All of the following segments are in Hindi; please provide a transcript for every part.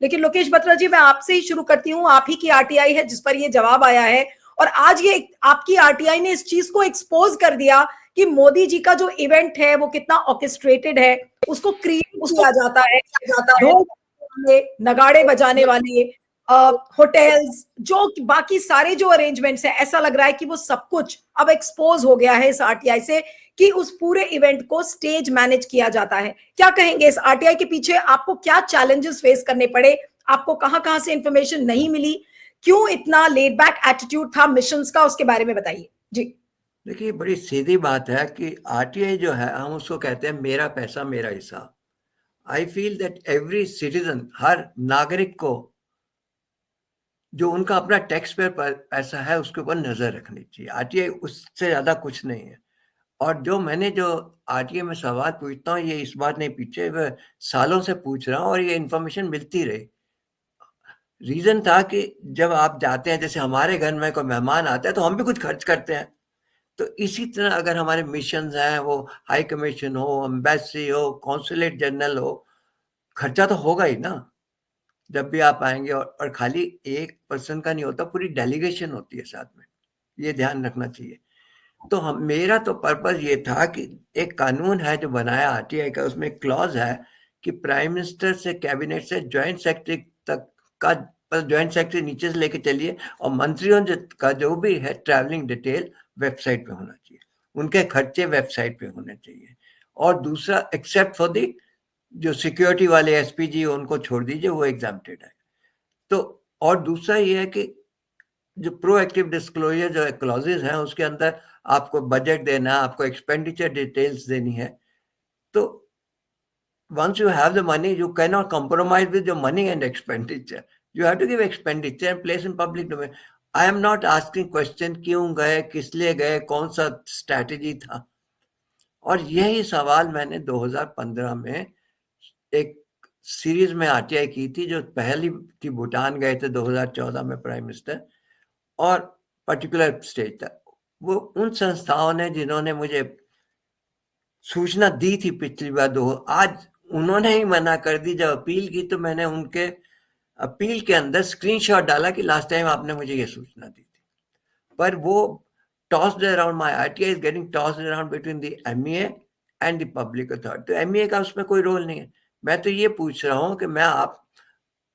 लेकिन लोकेश बत्रा जी, मैं आपसे ही शुरू करती हूँ। आप ही की आरटीआई है जिस पर ये जवाब आया है, और आज ये आपकी आरटीआई ने इस चीज को एक्सपोज कर दिया कि मोदी जी का जो इवेंट है वो कितना ऑर्केस्ट्रेटेड है, उसको क्रिएट उसको किया जाता है। जाता है। ढोल वाले, नगाड़े बजाने वाले, होटल्स, जो बाकी सारे जो अरेंजमेंट्स हैं, ऐसा लग रहा है कि वो सब कुछ अब एक्सपोज हो गया है इस आरटीआई से, कि उस पूरे इवेंट को स्टेज मैनेज किया जाता है। क्या कहेंगे इस आरटीआई के पीछे आपको क्या चैलेंजेस फेस करने पड़े? आपको कहां कहां से इंफॉर्मेशन नहीं मिली? क्यों इतना लेड बैक एटीट्यूड था मिशंस का? उसके बारे में बताइए जी। देखिए, बड़ी सीधी बात है कि आरटीआई जो है, हम उसको कहते हैं मेरा पैसा मेरा हिसाब। I feel that every citizen, हर नागरिक को जो उनका अपना टैक्स पेयर पर पैसा है उसके ऊपर नजर रखनी चाहिए। आरटीआई उससे ज्यादा कुछ नहीं है। और जो आरटीआई में सवाल पूछता हूँ, ये इस बार नहीं, पीछे वह सालों से पूछ रहा हूँ और ये इन्फॉर्मेशन मिलती रही। रीजन था कि जब आप जाते हैं, जैसे हमारे घर में कोई मेहमान आता है तो हम भी कुछ खर्च करते हैं। तो इसी तरह अगर हमारे मिशन हैं, वो हाई कमीशन हो, एम्बेसी हो, कॉन्सुलेट जनरल हो, खर्चा तो होगा ही ना जब भी आप आएंगे। और खाली एक पर्सन का नहीं होता, पूरी डेलीगेशन होती है साथ में, ये ध्यान रखना चाहिए। तो हम, मेरा तो पर्पज ये था कि एक कानून है जो बनाया आरटीआई का, उसमें क्लॉज है कि प्राइम मिनिस्टर से, कैबिनेट से, ज्वाइंट सेक्रेटरी तक का, ज्वाइंट सेक्रेटरी नीचे से लेके चलिए, और मंत्रियों का जो भी है ट्रैवलिंग डिटेल वेबसाइट पे होना चाहिए, उनके खर्चे वेबसाइट पे होने चाहिए। और दूसरा, एक्सेप्ट फॉर दी जो सिक्योरिटी वाले एसपीजी, उनको छोड़ दीजिए, वो एग्जाम्प्टेड है। तो और दूसरा ये है कि जो प्रोएक्टिव डिस्क्लोजर जो क्लॉजेज हैं, उसके अंदर आपको बजट देना, आपको एक्सपेंडिचर डिटेल्स देनी है। तो once you have the money, you cannot compromise with your money and expenditure. You have to give expenditure and place in public domain. I am not asking question क्यों गए, किस लिए गए, कौन सा स्ट्रैटेजी था। और यही सवाल मैंने 2015 में एक सीरीज में आरटीआई की थी, जो पहली थी, भूटान गए थे 2014 में प्राइम मिनिस्टर, और पर्टिकुलर स्टेट था वो। उन संस्थाओं ने जिन्होंने मुझे सूचना दी थी पिछली बार, आज उन्होंने ही मना कर दी। जब अपील की तो मैंने उनके अपील के अंदर स्क्रीनशॉट डाला कि लास्ट टाइम आपने मुझे ये सूचना दी थी। पर वो tossed around, my RTI is getting tossed around between the MEA and the public authority. तो एमईए का उसमें कोई रोल नहीं है। मैं तो ये पूछ रहा हूँ कि मैं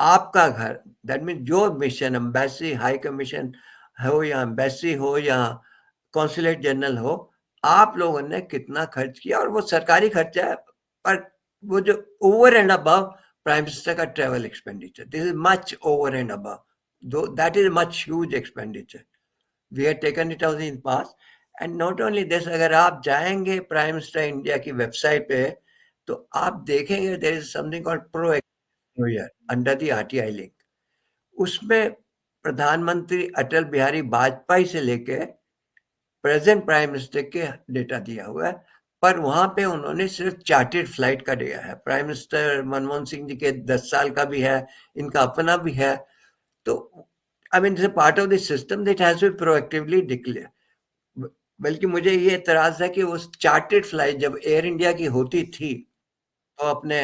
आपका घर, दैट मीन जो मिशन, एम्बेसी, हाई कमीशन हो या एम्बेसी हो या कॉन्सुलेट जनरल हो, आप लोगों ने कितना खर्च किया, और वो सरकारी खर्चा है। पर वो जो over and above prime minister का travel expenditure, this is much over and above, though that is much huge expenditure. We have taken it out in pass. And not only this, अगर आप जाएंगे प्राइम मिनिस्टर इंडिया की वेबसाइट पे, तो आप देखेंगे there is something called pro new year under the RTI link. उसमें प्रधानमंत्री अटल बिहारी वाजपेयी से लेके प्रेजेंट प्राइम मिनिस्टर के डेटा दिया हुआ है। पर वहां पे उन्होंने सिर्फ चार्टेड फ्लाइट का दिया है। प्राइम मिनिस्टर मनमोहन सिंह जी के 10 साल का भी है, इनका अपना भी है। तो I mean part of the system that has B proactively declare. बल्कि मुझे ये एतराज है कि उस चार्टेड फ्लाइट जब एयर इंडिया की होती थी, तो अपने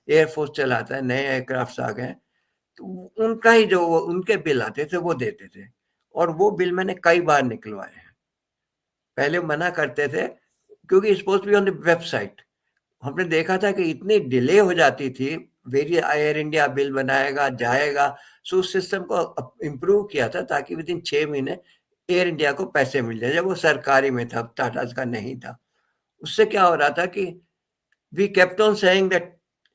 एयरफोर्स चलाता है, नए एयरक्राफ्ट आ गए, तो उनका ही जो उनके बिल आते थे वो देते थे। और वो बिल मैंने कई बार निकलवाए हैं। पहले मना करते थे क्योंकि suppose be on the website. हमने देखा था कि इतनी डिले हो जाती थी, वेरी एयर इंडिया बिल बनाएगा, जाएगा। सो उस सिस्टम को इम्प्रूव किया था ताकि विद इन 6 महीने एयर इंडिया को पैसे मिल जाए, जब वो सरकारी में था, टाटा का नहीं था। उससे क्या हो रहा था कि we kept on saying that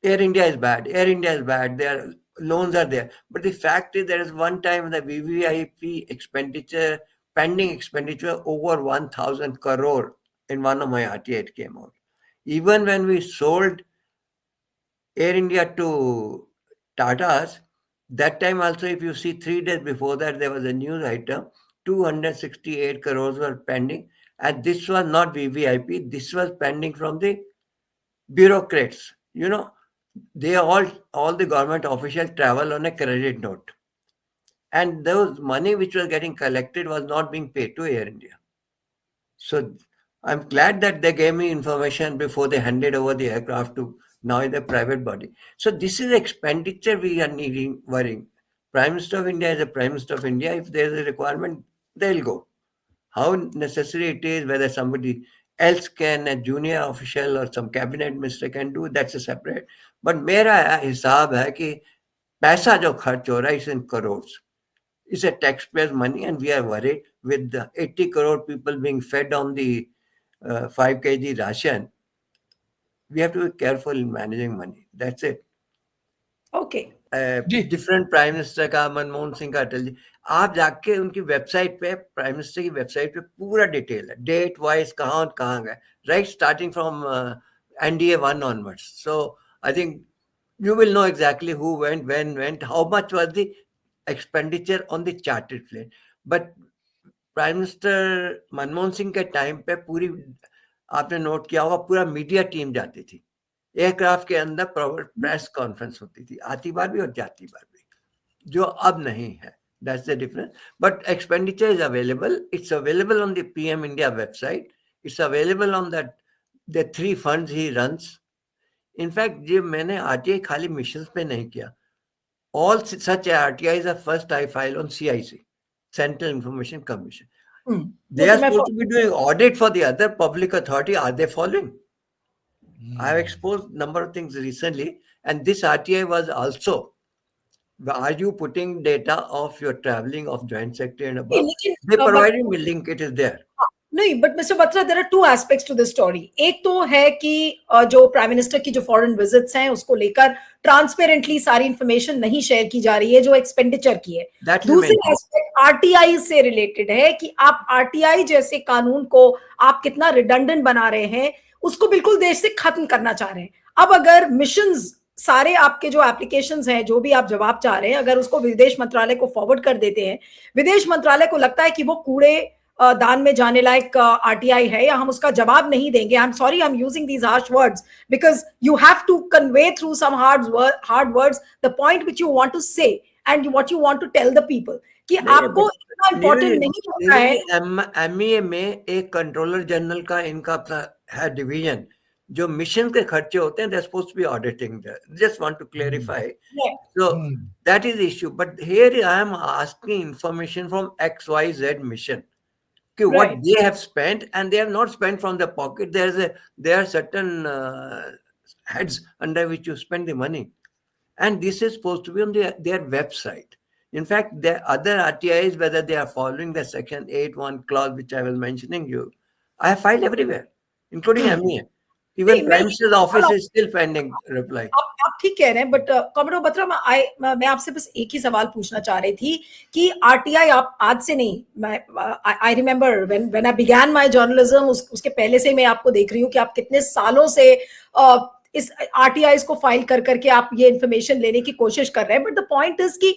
Air India is bad, Air India is bad, their loans are there. But the fact is, there is one time the VVIP expenditure, pending expenditure over 1,000 crore in one of my RTA it came out. Even when we sold Air India to Tata's, that time also, if you see 3 days before that, there was a news item, 268 crores were pending. And this was not VVIP, this was pending from the bureaucrats. They all the government officials travel on a credit note, and those money which was getting collected was not being paid to Air India. So I'm glad that they gave me information before they handed over the aircraft to now in a private body. So this is expenditure we are needing, worrying. Prime Minister of India is the Prime Minister of India. If there is a requirement, they'll go. How necessary it is, whether somebody else can, a junior official or some cabinet minister can do, that's a separate. But मेरा हिसाब है कि पैसा जो खर्च हो रहा है is in crores. It's a taxpayers' money, and we are worried with the 80 crore people being fed on the 5 kg ration. We have to be careful in managing money. That's it. Okay different prime minister का, मनमोहन सिंह का, अटल जी, आप जाके उनकी वेबसाइट पे, प्राइम मिनिस्टर की वेबसाइट पे पूरा डिटेल है, डेट वाइज कहाँ गए, right, starting from NDA 1 onwards. So I think you will know exactly who went, when went, how much was the expenditure on the chartered plane. But prime minister Manmohan Singh के टाइम पे पूरी, आपने नोट किया होगा, पूरा मीडिया टीम जाती थी, एयरक्राफ्ट के अंदर प्रेस कॉन्फ्रेंस होती थी, आती बार भी और जाती बार भी, जो अब नहीं है. That's the difference. But expenditure is available. It's available on the PM India website. It's available on that the 3 funds he runs. In fact, ये मैंने RTI खाली मिशन पे नहीं किया. All such RTIs are first I file on CIC, Central Information Commission. They are supposed to be doing audit for the other public authority. Are they following? I have exposed number of things recently, and this RTI was also, are you putting data of your traveling of joint secretary and above? They provided me link, it is there. नहीं, but mister Batra, there are 2 aspects to this story. एक तो है कि जो प्राइम मिनिस्टर की जो फॉरेन विजिट्स हैं उसको लेकर ट्रांसपेरेंटली सारी इंफॉर्मेशन नहीं शेयर की जा रही है जो एक्सपेंडिचर की है. दूसरी एस्पेक्ट आरटीआई से रिलेटेड है कि आप आरटीआई जैसे कानून को आप कितना रिडंडेंट बना रहे हैं, उसको बिल्कुल देश से खत्म करना चाह रहे हैं. अब अगर मिशंस, सारे आपके जो एप्लीकेशंस हैं, जो भी आप जवाब चाह रहे हैं, अगर उसको विदेश मंत्रालय को फॉरवर्ड कर देते हैं, विदेश मंत्रालय को लगता है कि वो कूड़े दान में जाने लायक आरटीआई है, या हम उसका जवाब नहीं देंगे. I am sorry, I am using these harsh words because you have to convey through some hard words the point which you want to say and what you want to tell the people कि आपको इतना इंपॉर्टेंट नहीं होता है. एमईए में एक कंट्रोलर जनरल का इनका अपना है डिवीजन, जो मिशन के खर्चे होते हैं, they're supposed to be auditing that. Just want to clarify. So that is the issue. But here I am asking information from XYZ mission. What they have spent, and they have not spent from the pocket. There are certain heads under which you spend the money, and this is supposed to be on their website. In fact, the other RTIs, whether they are following the Section 8(1) clause, which I was mentioning you, I have filed everywhere, including MEA. Even Prime Minister's office is still pending reply. आप ठीक कह रहे हैं, बट कॉमरेड बत्रा, मैं आपसे बस एक ही सवाल पूछना चाह रही थी कि आरटीआई आप आज से नहीं, I remember when I began my journalism, उसके पहले से मैं आपको देख रही हूँ कि आप कितने सालों से इस आरटीआई को फाइल कर करके आप ये इंफॉर्मेशन लेने की कोशिश कर रहे हैं. बट द पॉइंट इज कि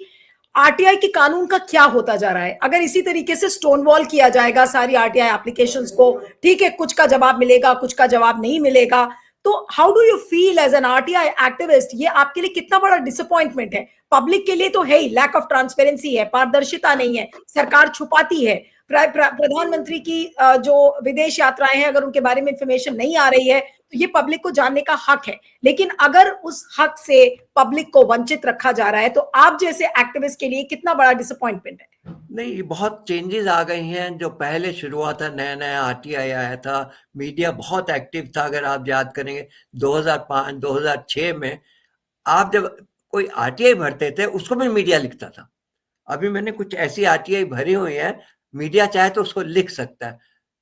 आरटीआई के कानून का क्या होता जा रहा है? अगर इसी तरीके से स्टोन वॉल किया जाएगा सारी आरटीआई एप्लीकेशंस को, ठीक है, कुछ का जवाब मिलेगा, कुछ का जवाब नहीं मिलेगा, तो how do you feel as an RTI activist? ये आपके लिए कितना बड़ा डिसअपॉइंटमेंट है? पब्लिक के लिए तो है ही, लैक ऑफ ट्रांसपेरेंसी है, पारदर्शिता नहीं है, सरकार छुपाती है. प्रधानमंत्री की जो विदेश यात्राएं हैं, अगर उनके बारे में इंफॉर्मेशन नहीं आ रही है तो ये पब्लिक को जानने का हक है. लेकिन अगर उस हक से पब्लिक को वंचित रखा जा रहा है तो आप जैसे एक्टिविस्ट के लिए कितना बड़ा डिसअपॉइंटमेंट है? नहीं, बहुत चेंजेस आ गई हैं. जो पहले शुरुआत था, नया नया आरटीआई आया था, मीडिया बहुत एक्टिव था. अगर आप याद करेंगे 2005-2006 में आप जब कोई आरटीआई भरते थे उसको भी मीडिया लिखता था. अभी मैंने कुछ ऐसी आरटीआई भरी हुई है, मीडिया चाहे तो उसको लिख सकता है.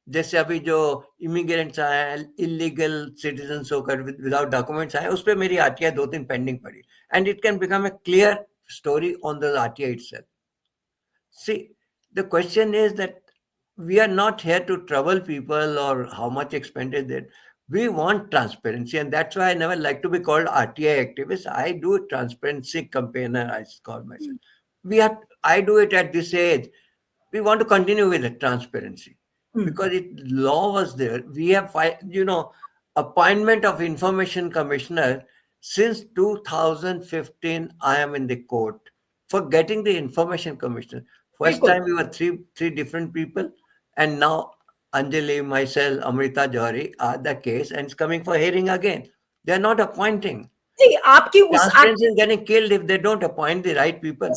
जैसे अभी जो इमिग्रेंट्स आए, इलीगल सिटीजन्स होकर विदाउट डॉक्यूमेंट्स आए, उस पर मेरी आरटीआई 2-3 पेंडिंग पड़ी, and it can become a clear story on the RTI itself. See, the question is that we are not here to trouble people or how much expenditure. We want transparency, and that's why I never like to be called RTI activist. I do a transparency campaigner, I call myself. I do it at this age. We want to continue with the transparency because law was there. We have, appointment of information commissioner since 2015. I am in the court for getting the information commissioner. First time we were three different people, and now Anjali, myself, Amrita Johari are the case, and it's coming for hearing again. They are not appointing. नहीं, आपकी उस Transparency is getting killed if they don't appoint the right people.